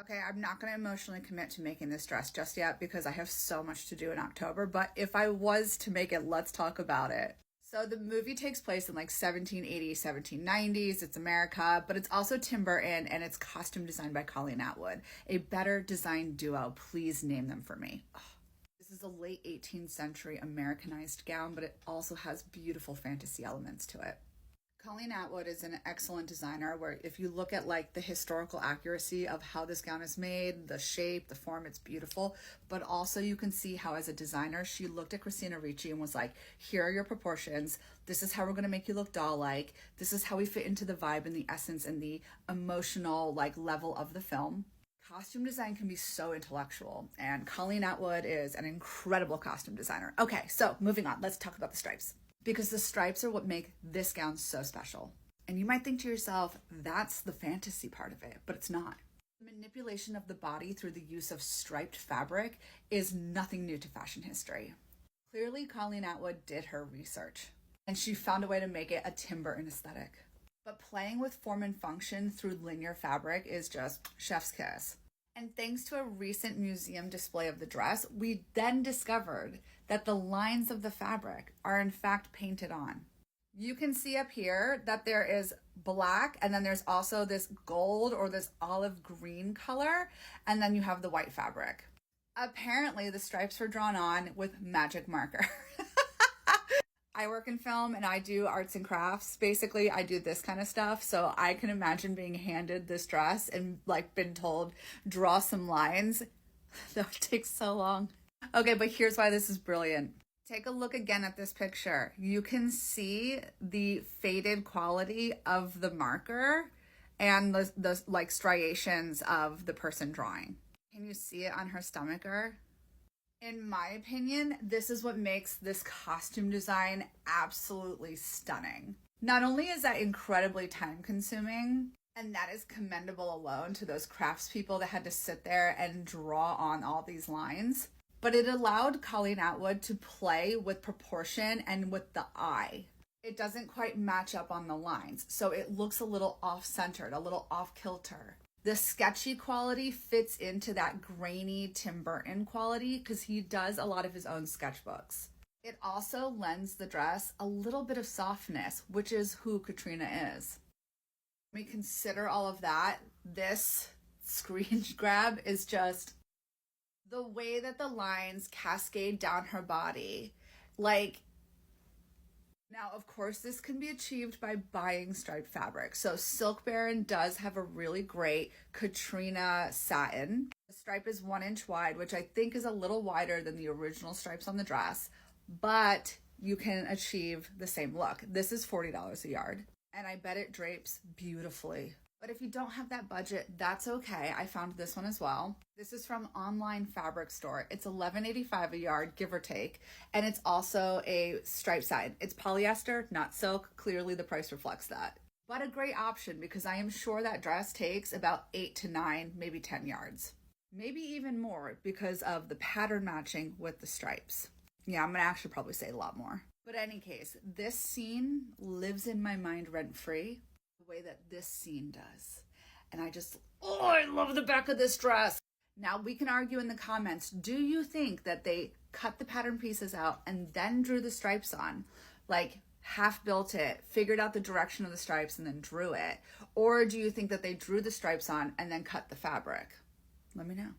Okay, I'm not going to emotionally commit to making this dress just yet because I have so much to do in October, but if I was to make it, let's talk about it. So the movie takes place in like 1780s, 1790s. It's America, but it's also Tim Burton and it's costume designed by Colleen Atwood. A better designed duo. Please name them for me. Oh, this is a late 18th century Americanized gown, but it also has beautiful fantasy elements to it. Colleen Atwood is an excellent designer where if you look at like the historical accuracy of how this gown is made, the shape, the form, it's beautiful. But also you can see how as a designer, she looked at Christina Ricci and was like, here are your proportions. This is how we're going to make you look doll-like. This is how we fit into the vibe and the essence and the emotional like level of the film. Costume design can be so intellectual, and Colleen Atwood is an incredible costume designer. Okay, so moving on, let's talk about the stripes. Because the stripes are what make this gown so special. And you might think to yourself, that's the fantasy part of it, but it's not. The manipulation of the body through the use of striped fabric is nothing new to fashion history. Clearly, Colleen Atwood did her research, and she found a way to make it a Tim Burton aesthetic. But playing with form and function through linear fabric is just chef's kiss. And thanks to a recent museum display of the dress, we then discovered that the lines of the fabric are in fact painted on. You can see up here that there is black, and then there's also this gold or this olive green color, and then you have the white fabric. Apparently the stripes were drawn on with magic marker. I work in film and I do arts and crafts. Basically, I do this kind of stuff. So I can imagine being handed this dress and like been told, draw some lines. That would take so long. Okay, but here's why this is brilliant. Take a look again at this picture. You can see the faded quality of the marker and the like striations of the person drawing. Can you see it on her stomacher? In my opinion, this is what makes this costume design absolutely stunning. Not only is that incredibly time consuming, and that is commendable alone to those craftspeople that had to sit there and draw on all these lines, but it allowed Colleen Atwood to play with proportion and with the eye. It doesn't quite match up on the lines, so it looks a little off-centered, a little off-kilter. The sketchy quality fits into that grainy Tim Burton quality because he does a lot of his own sketchbooks. It also lends the dress a little bit of softness, which is who Katrina is. When we consider all of that, this screen grab is just the way that the lines cascade down her body. Now, of course, this can be achieved by buying striped fabric. So Silk Baron does have a really great Katrina satin. The stripe is 1 inch wide, which I think is a little wider than the original stripes on the dress, but you can achieve the same look. This is $40 a yard, and I bet it drapes beautifully. But if you don't have that budget, that's okay. I found this one as well. This is from Online Fabric Store. It's $11.85 a yard, give or take. And it's also a striped satin. It's polyester, not silk. Clearly the price reflects that. But a great option because I am sure that dress takes about 8 to 9, maybe 10 yards. Maybe even more because of the pattern matching with the stripes. Yeah, I'm gonna actually probably say a lot more. But in any case, this scene lives in my mind rent-free. The way that this scene does. And I love the back of this dress. Now we can argue in the comments, do you think that they cut the pattern pieces out and then drew the stripes on? Like half built it, figured out the direction of the stripes and then drew it? Or do you think that they drew the stripes on and then cut the fabric? Let me know.